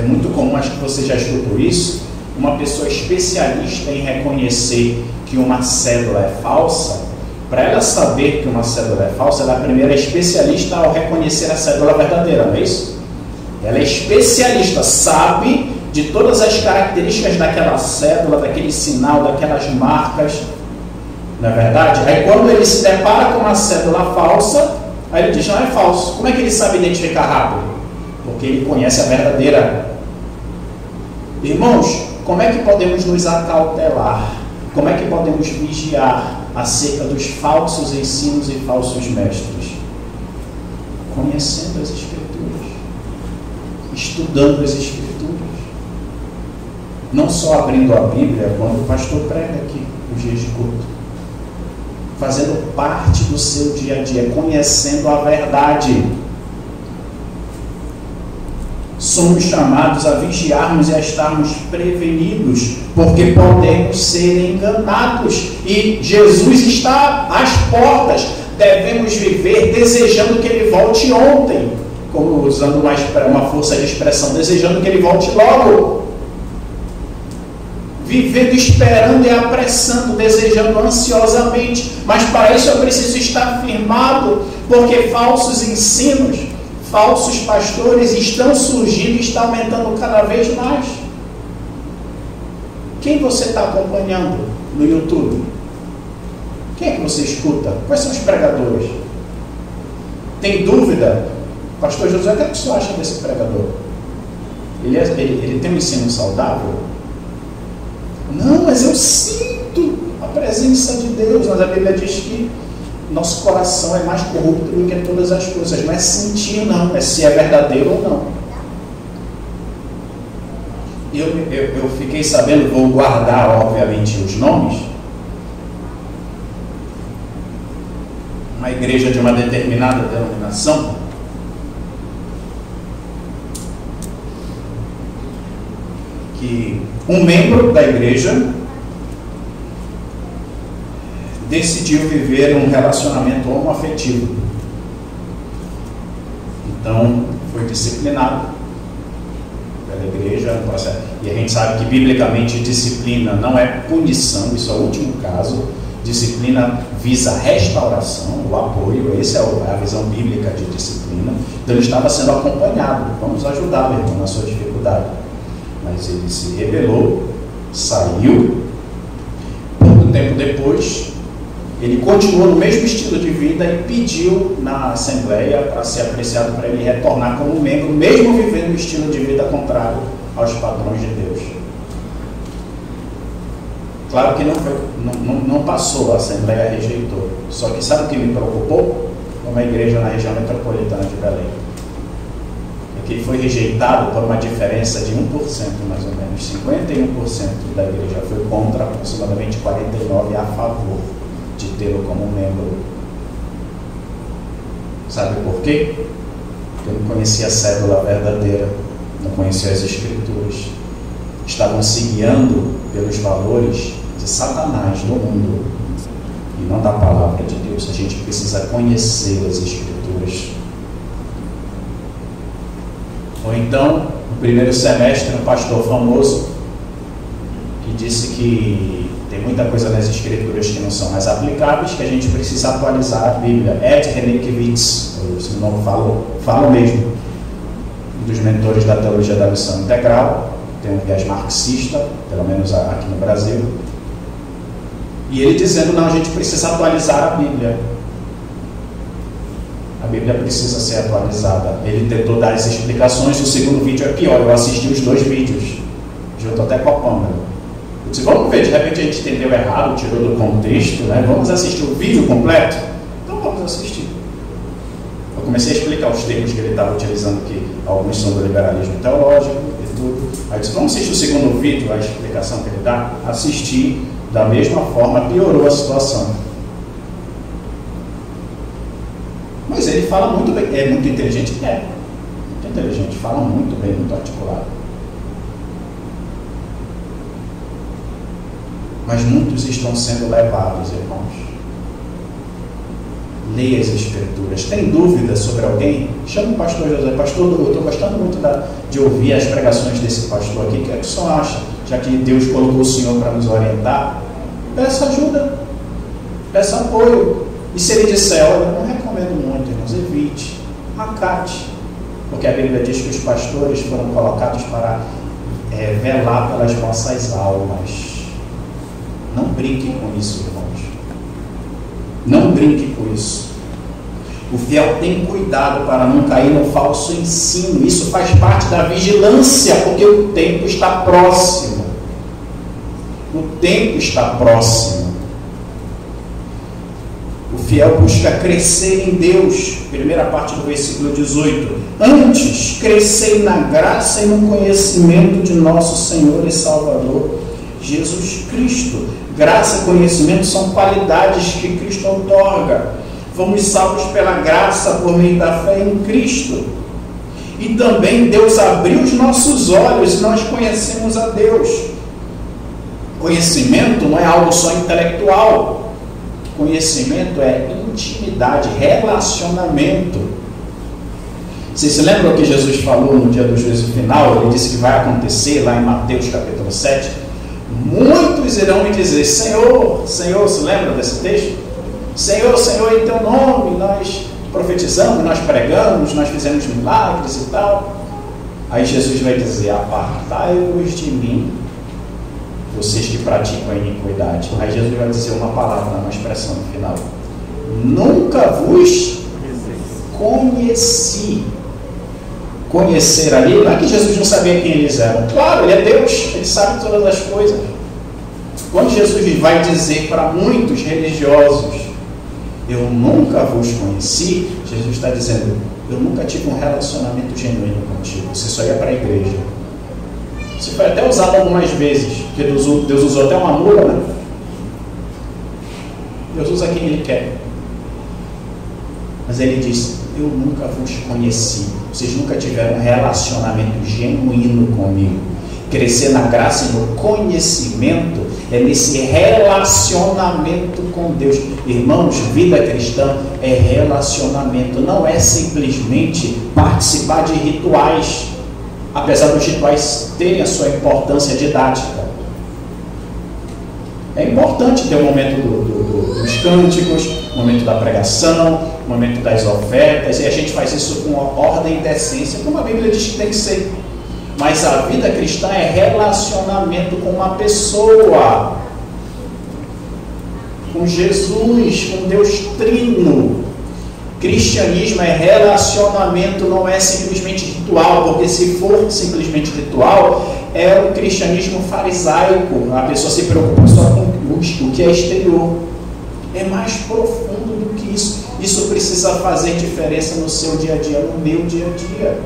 muito comum, acho que você já escutou isso, uma pessoa especialista em reconhecer que uma cédula é falsa. Para ela saber que uma cédula é falsa, ela primeiro é especialista ao reconhecer a cédula verdadeira, não é isso? Ela é especialista, sabe de todas as características daquela cédula, daquele sinal, daquelas marcas, não é verdade? Aí quando ele se depara com uma cédula falsa, aí ele diz, não é falso. Como é que ele sabe identificar rápido? Porque ele conhece a verdadeira. Irmãos, como é que podemos nos acautelar? Como é que podemos vigiar acerca dos falsos ensinos e falsos mestres? Conhecendo as Escrituras, estudando as Escrituras, não só abrindo a Bíblia quando o pastor prega aqui os dias de culto, fazendo parte do seu dia a dia, conhecendo a verdade. Somos chamados a vigiarmos e a estarmos prevenidos, porque podemos ser enganados, e Jesus está às portas. Devemos viver desejando que Ele volte ontem, como usando uma força de expressão, desejando que Ele volte logo, vivendo esperando e apressando, desejando ansiosamente. Mas para isso eu preciso estar firmado, porque falsos ensinos, falsos pastores estão surgindo e está aumentando cada vez mais. Quem você está acompanhando no YouTube? Quem é que você escuta? Quais são os pregadores? Tem dúvida? Pastor José, o que é que você acha desse pregador? Ele tem um ensino saudável? Não, mas eu sinto a presença de Deus. Mas a Bíblia diz que nosso coração é mais corrupto do que todas as coisas. Não é sentir, não. É se é verdadeiro ou não. Eu fiquei sabendo, vou guardar, obviamente, os nomes. Uma igreja de uma determinada denominação, que um membro da igreja decidiu viver um relacionamento homoafetivo. Então, foi disciplinado pela igreja. E a gente sabe que, biblicamente, disciplina não é punição, isso é o último caso. Disciplina visa restauração, o apoio, essa é a visão bíblica de disciplina. Então, ele estava sendo acompanhado. Vamos ajudar, meu irmão, na sua dificuldade. Mas ele se rebelou, saiu. Pouco tempo depois, ele continuou no mesmo estilo de vida e pediu na Assembleia para ser apreciado, para ele retornar como membro, mesmo vivendo um estilo de vida contrário aos padrões de Deus. Claro que não passou, a Assembleia rejeitou. Só que sabe o que me preocupou? Uma igreja na região metropolitana de Belém. É que ele foi rejeitado por uma diferença de 1%, mais ou menos. 51% da igreja foi contra, aproximadamente 49% a favor de tê-lo como membro. Sabe por quê? Porque eu não conhecia a cédula verdadeira, não conhecia as Escrituras. Estavam se guiando pelos valores de Satanás do mundo e não da palavra de Deus. A gente precisa conhecer as Escrituras. Ou então, no primeiro semestre, um pastor famoso que disse que tem muita coisa nas Escrituras que não são mais aplicáveis, que a gente precisa atualizar a Bíblia. Ed Renekiewicz, se não falo mesmo, um dos mentores da teologia da missão integral, tem um viés marxista, pelo menos aqui no Brasil, e ele dizendo, não, a gente precisa atualizar a Bíblia. A Bíblia precisa ser atualizada. Ele tentou dar as explicações, o segundo vídeo é pior, eu assisti os 2 vídeos, já estou até copando. Eu disse, vamos ver, de repente a gente entendeu errado, tirou do contexto, né? Vamos assistir o vídeo completo? Então vamos assistir. Eu comecei a explicar os termos que ele estava utilizando, que alguns são do liberalismo teológico e tudo. Aí eu disse, vamos assistir o segundo vídeo, a explicação que ele dá. Assisti, da mesma forma, piorou a situação. Mas ele fala muito bem, é muito inteligente? É, muito inteligente, fala muito bem, muito articulado. Mas muitos estão sendo levados, irmãos. Leia as Escrituras. Tem dúvida sobre alguém? Chama o pastor José. Pastor, eu estou gostando muito de ouvir as pregações desse pastor aqui. O que é que o senhor acha? Já que Deus colocou o senhor para nos orientar, peça ajuda, peça apoio. E se ele disser, olha, eu não recomendo muito, irmãos, evite, acate. Porque a Bíblia diz que os pastores foram colocados para velar pelas nossas almas. Não brinque com isso, irmãos. Não brinque com isso. O fiel tem cuidado para não cair no falso ensino. Isso faz parte da vigilância, porque o tempo está próximo. O tempo está próximo. O fiel busca crescer em Deus. Primeira parte do versículo 18. Antes, crescei na graça e no conhecimento de nosso Senhor e Salvador Jesus Cristo. Graça e conhecimento são qualidades que Cristo outorga. Fomos salvos pela graça por meio da fé em Cristo. E também Deus abriu os nossos olhos e nós conhecemos a Deus. Conhecimento não é algo só intelectual. Conhecimento é intimidade, relacionamento. Vocês se lembram que Jesus falou no dia do juízo final? Ele disse que vai acontecer lá em Mateus capítulo 7. Muitos irão me dizer, Senhor, Senhor, se lembra desse texto? Senhor, Senhor, em teu nome nós profetizamos, nós pregamos, nós fizemos milagres e tal. Aí Jesus vai dizer, apartai-vos de mim, vocês que praticam a iniquidade. Aí Jesus vai dizer uma palavra, uma expressão no final: nunca vos conheci. Conhecer ali, não é que Jesus não sabia quem eles eram. Claro, ele é Deus, ele sabe todas as coisas. Quando Jesus vai dizer para muitos religiosos: eu nunca vos conheci, Jesus está dizendo: eu nunca tive um relacionamento genuíno contigo. Você só ia para a igreja. Isso foi até usado algumas vezes, porque Deus usou até uma mula, né? Deus usa quem Ele quer. Mas Ele diz: eu nunca vos conheci. Vocês nunca tiveram um relacionamento genuíno comigo. Crescer na graça e no conhecimento é nesse relacionamento com Deus. Irmãos, vida cristã é relacionamento, não é simplesmente participar de rituais, apesar dos rituais terem a sua importância didática. É importante ter o momento dos cânticos, o momento da pregação, o momento das ofertas, e a gente faz isso com ordem e decência, como a Bíblia diz que tem que ser. Mas a vida cristã é relacionamento com uma pessoa, com Jesus, com Deus Trino. Cristianismo é relacionamento, não é simplesmente ritual, porque se for simplesmente ritual, é um cristianismo farisaico. A pessoa se preocupa só com o que é exterior. É mais profundo do que isso. Isso precisa fazer diferença no seu dia a dia, no meu dia a dia.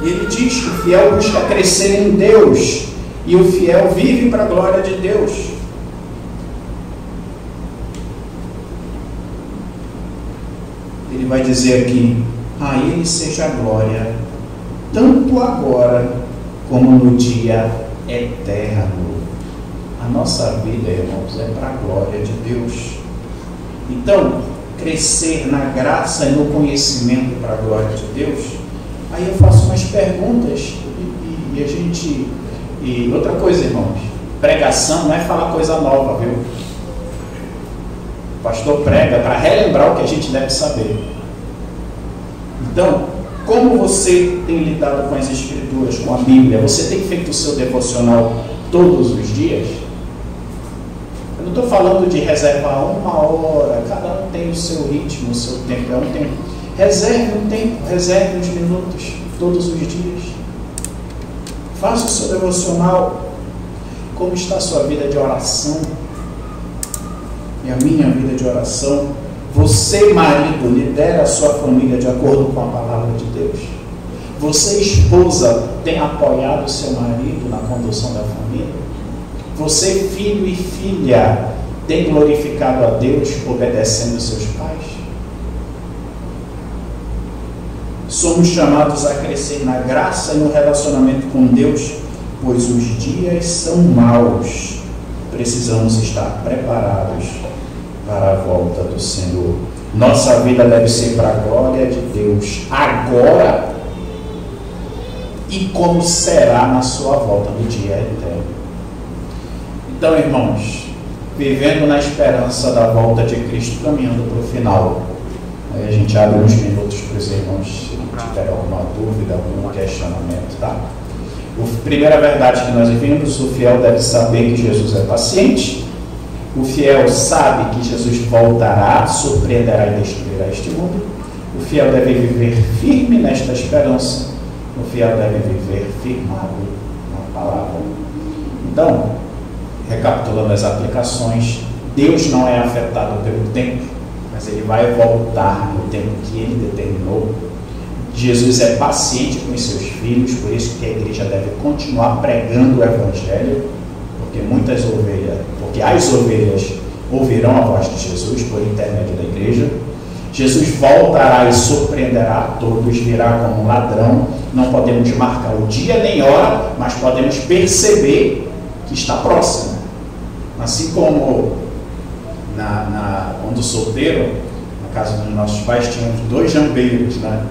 Ele diz que o fiel busca crescer em Deus, e o fiel vive para a glória de Deus. Ele vai dizer aqui: a Ele seja a glória, tanto agora como no dia eterno. A nossa vida, irmãos, é para a glória de Deus. Então, crescer na graça e no conhecimento para a glória de Deus. Aí eu faço umas perguntas e outra coisa, irmãos, pregação não é falar coisa nova, viu? O pastor prega para relembrar o que a gente deve saber. Então, como você tem lidado com as Escrituras, com a Bíblia? Você tem feito o seu devocional todos os dias? Eu não estou falando de reservar 1 hora, cada um tem o seu ritmo, o seu tempo, é um tempo. Reserve um tempo, reserve uns minutos, todos os dias. Faça o seu devocional. Como está a sua vida de oração? E a minha vida de oração? Você, marido, lidera a sua família de acordo com a palavra de Deus? Você, esposa, tem apoiado o seu marido na condução da família? Você, filho e filha, tem glorificado a Deus obedecendo seus pais? Somos chamados a crescer na graça e no relacionamento com Deus, pois os dias são maus. Precisamos estar preparados para a volta do Senhor. Nossa vida deve ser para a glória de Deus, agora e como será na sua volta no dia eterno. Então, irmãos, vivendo na esperança da volta de Cristo, caminhando para o final. Aí a gente abre uns minutos para os irmãos, se tiver alguma dúvida, algum questionamento, tá? A primeira verdade que nós vimos: o fiel deve saber que Jesus é paciente. O fiel sabe que Jesus voltará, surpreenderá e destruirá este mundo. O fiel deve viver firme nesta esperança. O fiel deve viver firmado na palavra. Então, recapitulando as aplicações, Deus não é afetado pelo tempo, mas Ele vai voltar no tempo que Ele determinou. Jesus é paciente com os seus filhos, por isso que a igreja deve continuar pregando o Evangelho, porque as ovelhas ouvirão a voz de Jesus por intermédio da igreja. Jesus voltará e surpreenderá a todos, virá como um ladrão. Não podemos marcar o dia nem hora, mas podemos perceber que está próximo. Assim como quando solteiro, na casa dos nossos pais, tínhamos 2 jambeiros, né?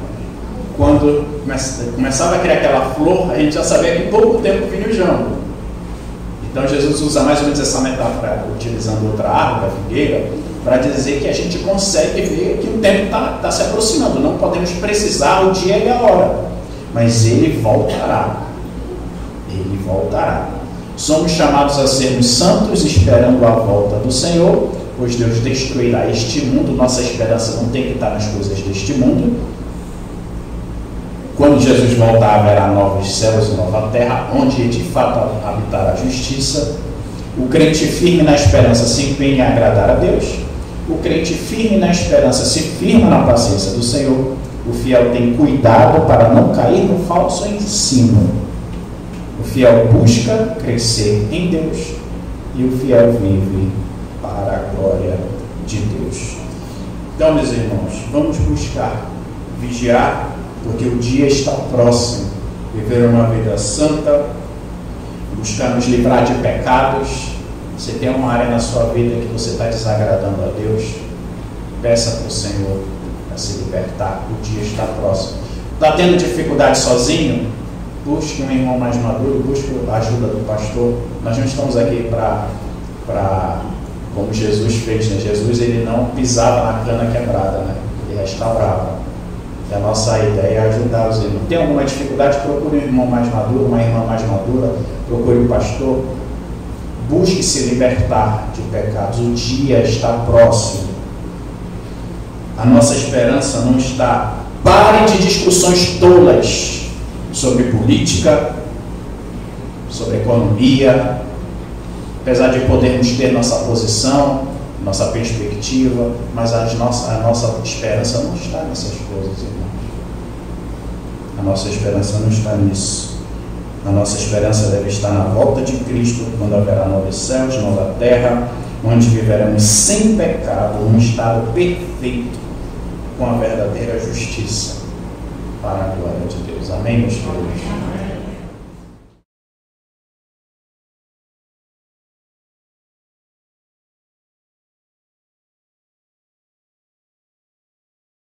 Quando começava a criar aquela flor, a gente já sabia que em pouco tempo vinha o jambo. Então Jesus usa mais ou menos essa metáfora, utilizando outra árvore, a figueira, para dizer que a gente consegue ver que o tempo está se aproximando. Não podemos precisar o dia e a hora, mas Ele voltará. Ele voltará. Somos chamados a sermos santos, esperando a volta do Senhor, pois Deus destruirá este mundo. Nossa esperança não tem que estar nas coisas deste mundo. Quando Jesus voltar, haverá novos céus e nova terra, onde de fato habitará a justiça. O crente firme na esperança se empenha em agradar a Deus. O crente firme na esperança se firma na paciência do Senhor. O fiel tem cuidado para não cair no falso ensino. O fiel busca crescer em Deus. E o fiel vive para a glória de Deus. Então, meus irmãos, vamos buscar vigiar, porque o dia está próximo. Viver uma vida santa, buscar nos livrar de pecados. Se tem uma área na sua vida que você está desagradando a Deus, peça para o Senhor para se libertar. O dia está próximo. Está tendo dificuldade sozinho? Busque um irmão mais maduro, busque a ajuda do pastor. Nós não estamos aqui para como Jesus fez, né? Jesus, ele não pisava na cana quebrada, né? Ele restaurava. E a nossa ideia é ajudar os irmãos. Tem alguma dificuldade? Procure um irmão mais maduro, uma irmã mais madura, procure um pastor. Busque se libertar de pecados. O dia está próximo. A nossa esperança não está. Pare de discussões tolas sobre política, sobre economia. Apesar de podermos ter nossa posição, nossa perspectiva, mas a nossa esperança não está nessas coisas, irmãos. A nossa esperança não está nisso. A nossa esperança deve estar na volta de Cristo, quando haverá novos céus, nova terra, onde viveremos sem pecado, num estado perfeito, com a verdadeira justiça, para a glória de Deus. Amém, meus filhos?